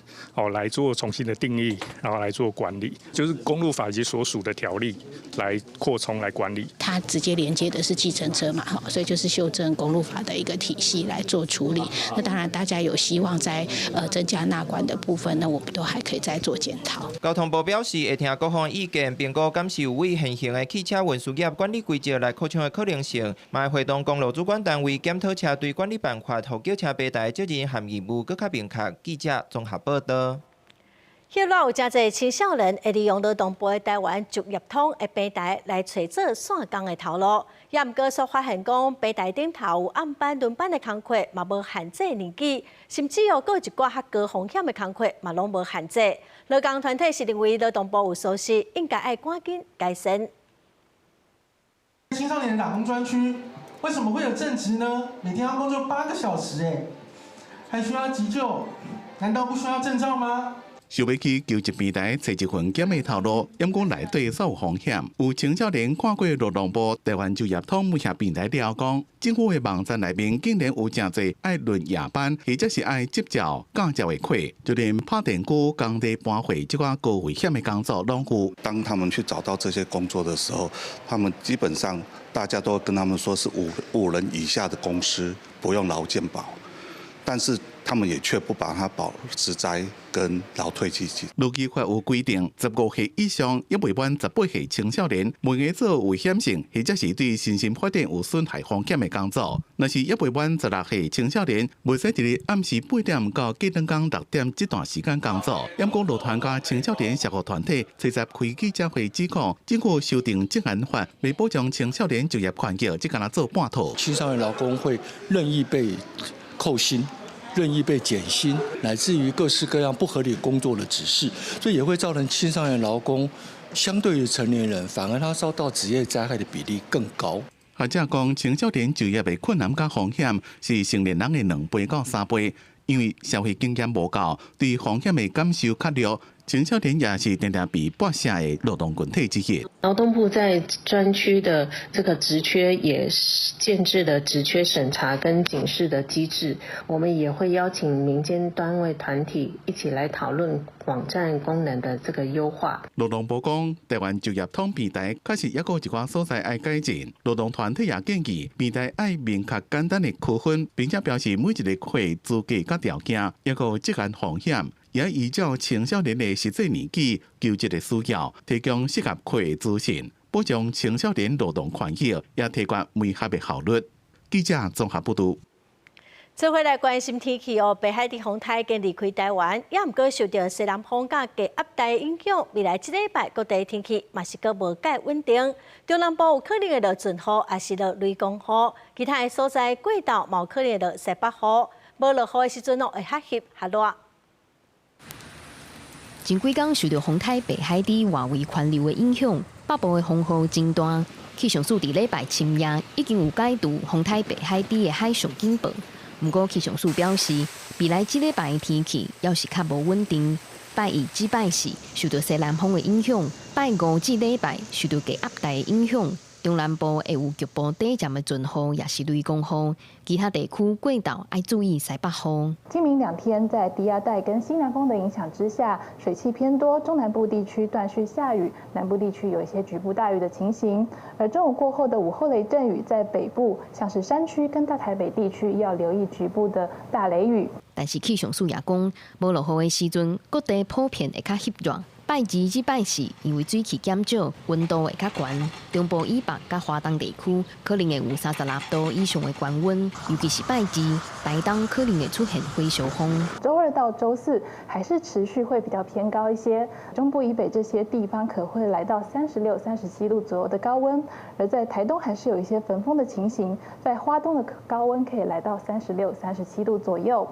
來做重新的定義，然後來做管理，就是公路法及所屬的條例來擴充來管理。它直接連接的是計程車嘛，所以就是修正公路法的一個體系來做處理。那當然，大家有希望在增加納管的部分，那我們都還可以再做檢討。交通部表示，會聽各方意見，並估感受為現行的汽車運輸業管理規則來擴充的可能性，嘛會會動公路主管單位檢討車隊管理辦法，和叫車平台責任和義務更加明確。記者綜合報道。現在有真濟青少年會利用勞動部的台灣就業通的平台來找做線工的頭路，也毋過所發現講平台頂頭有暗班輪班的工課，嘛無限制年紀，甚至有一寡較高風險的工課，嘛攏無限制。勞工團體是認為勞動部有疏失，應該要趕緊改善。青少年打工專區為什麼會有正職呢？每天要工作8個小時，還需要急救？難道不需要證照嗎？想要去求職平台找一份檢的頭路，因講內底所有風險。有青少年看過勞動部台灣就業通網站平台了講，政府的網站內面竟然有真濟愛輪夜班，或者是愛執照、駕照的課，就連拍電鼓、工地搬貨這個高危險的工作攏有。當他們去找到這些工作的時候，他們基本上大家都跟他們說是五人以下的公司不用勞健保，但是他們也卻不把它保職災跟勞退基金。勞基法有規定，15歲以上也未滿18歲青少年，每個做危險性或者是對身心發展有損害風險的工作。若是也未滿16歲青少年，袂使佇暗時8點到隔兩天6點這段時間工作。因講勞團甲青少年社會團體30開記者會指控，經過修訂職安法，為保障青少年就業環境，只敢若做半途。青少年勞工會任意被扣薪，任意被減薪，乃至於各式各樣不合理工作的指示，所以也會造成青少年勞工相對於成年人，反而他遭到職業災害的比例更高。學者講，青少年就業的困難甲風險是成年人的2倍到3倍，因為社會經驗無夠，對風險的感受較弱。青少年也是常常被剝削的勞動群體之一。勞動部在專區的這個職缺也建置了職缺審查跟警示的機制，我們也會邀請民間單位團體一起來討論網站功能的這個優化。勞動部講，台灣就業通平台確實也有一寡所在要改進，勞動團體也建議平台要明確簡單的區分，並且表示每一個課資格甲條件，也有職安風險。也依照青少年的實際年紀、求職的需要，提供適合課的資訊，保障青少年勞動權益，也提高媒合的效率。記者綜合報道。做回來關心天氣哦，北海的風台已經離開台灣，也毋過受到西南風甲低壓帶影響，未來這禮拜各地天氣嘛是閣無介穩定。中南部有可能會落陣雨，也是落雷公雨，其他的所在過道嘛有可能會落西北雨，無落雨的時陣哦會較濕較熱。前幾天受到風台北海底外圍環流的影響，北部的風雨真大。氣象署佇禮拜深夜已經有解除風台北海底的海上警報。不過氣象署表示，未來這禮拜的天氣要是較無穩定。拜一至拜四受到西南風的影響，拜五至禮拜受到低壓帶的影響。中南部會有局部短暫的陣雨，也是雷公雨。其他地區過道要注意西北風。今明2天在低壓帶跟西南風的影響之下，水汽偏多，中南部地區斷續下雨，南部地區有一些局部大雨的情形。而中午過後的午後雷陣雨，在北部像是山區跟大台北地區要留意局部的大雷雨。但是氣象署也講，無落雨的時陣，各地普遍會較濕熱。拜2至拜4，因為水汽減少，溫度會較懸。中部以北甲華東地區可能會有36度以上的高溫，尤其是拜2、台東可能會出現火燒風。週2到週4還是持續會比較偏高一些，中部以北這些地方可會來到36、37度左右的高溫，而在台東還是有一些焚風的情形，在花東的高溫可以來到36、37度左右。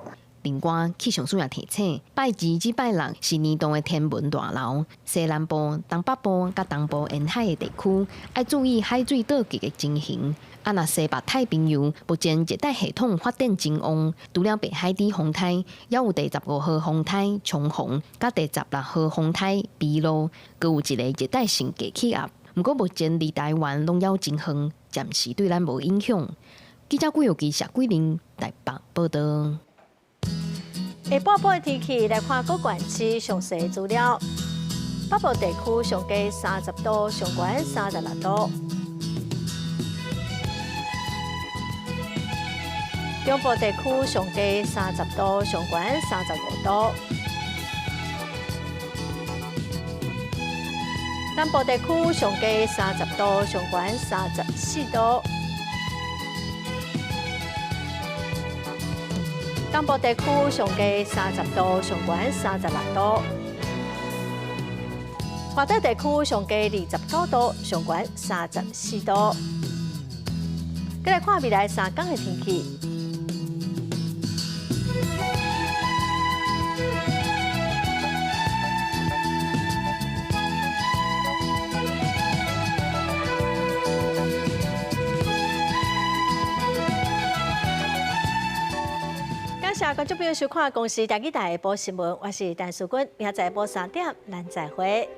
另外，氣象署也提醒，拜2至拜6是年度的天文大流，西南部、東北部甲東部沿海的地區要注意海水倒擊的情形。若西北太平洋目前熱帶系統發展真旺，除了北海底風台，也有第15號風台衝鋒，甲第16號風台碧露，閣有一個熱帶性低氣壓。不過目前離台灣攏要真遠，暫時對咱無影響。記者關佑基、謝桂玲台北報道。下晡晡的天氣來看各縣市詳細資料。北部地區上低30度，上懸36度；中部地區上低30度，上懸35度；南部地區上低30度，上懸34度；東部地區上低30度，上懸36度；華東地區上低29度，上懸34度。再來看未來3天的天氣。感謝觀眾朋友收看《公視台記台下晡新聞》，我是陳淑君，明仔載下晡3點，咱再會。